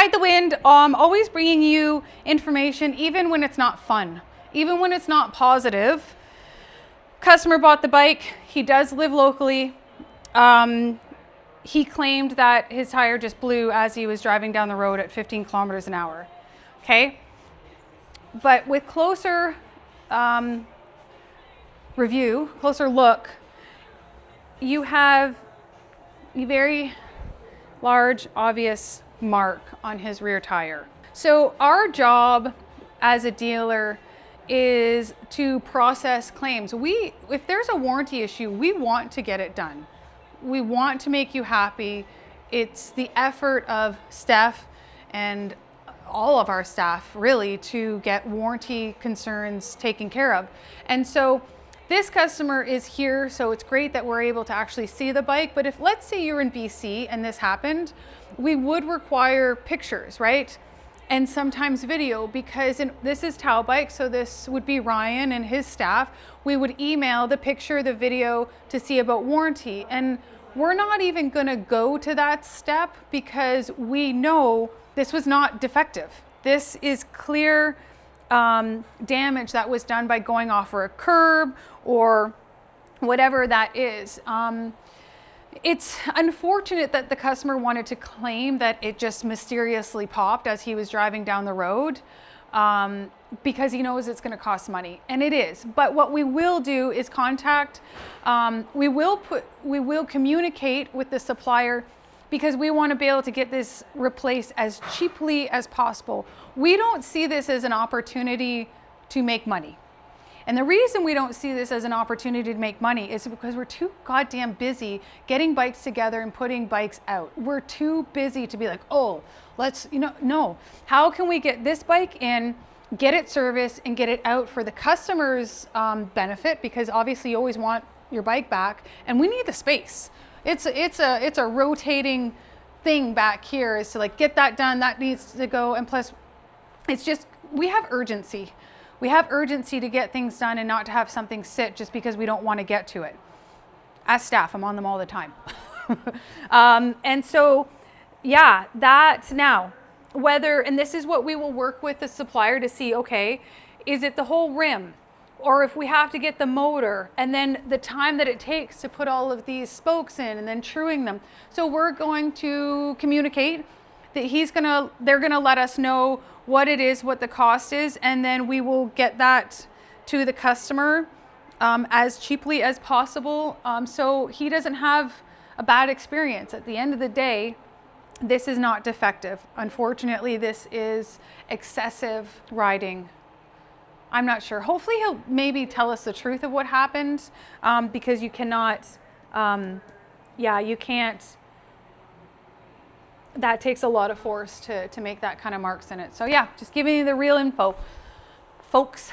Ride the Wind, always bringing you information even when it's not fun, even when it's not positive. Customer bought the bike. He does live locally. He claimed that his tire just blew as he was driving down the road at 15 kilometers an hour. Okay? But with closer review, closer look, you have a very large, obvious mark on his rear tire. So our job as a dealer is to process claims. If there's a warranty issue, we want to get it done. We want to make you happy. It's the effort of Steph and all of our staff really to get warranty concerns taken care of. And so this customer is here, so it's great that we're able to actually see the bike. But if, let's say you're in BC and this happened, we would require pictures, right? And sometimes video, because this is Tao Bike, so this would be Ryan and his staff. We would email the picture, the video to see about warranty. And we're not even gonna go to that step because we know this was not defective. This is clear damage that was done by going off for a curb or whatever that is. It's unfortunate that the customer wanted to claim that it just mysteriously popped as he was driving down the road because he knows it's going to cost money, and it is. But what we will do is contact, we will communicate with the supplier because we want to be able to get this replaced as cheaply as possible. We don't see this as an opportunity to make money. And the reason we don't see this as an opportunity to make money is because we're too goddamn busy getting bikes together and putting bikes out. We're too busy to be like, oh, let's, no. How can we get this bike in, get it serviced, and get it out for the customer's benefit? Because obviously you always want your bike back, and we need the space. It's a rotating thing back here, is to like get that done, that needs to go, and plus it's just, we have urgency. We have urgency to get things done and not to have something sit just because we don't want to get to it. As staff, I'm on them all the time. And so, yeah, that's now whether, and this is what we will work with the supplier to see, okay, is it the whole rim? Or if we have to get the motor, and then the time that it takes to put all of these spokes in and then truing them. So we're going to communicate that they're gonna let us know what it is, what the cost is, and then we will get that to the customer as cheaply as possible, so he doesn't have a bad experience. At the end of the day, this is not defective. Unfortunately, this is excessive riding. I'm not sure. Hopefully he'll maybe tell us the truth of what happened, because you cannot, you can't, that takes a lot of force to make that kind of marks in it. So yeah, just giving you the real info, folks.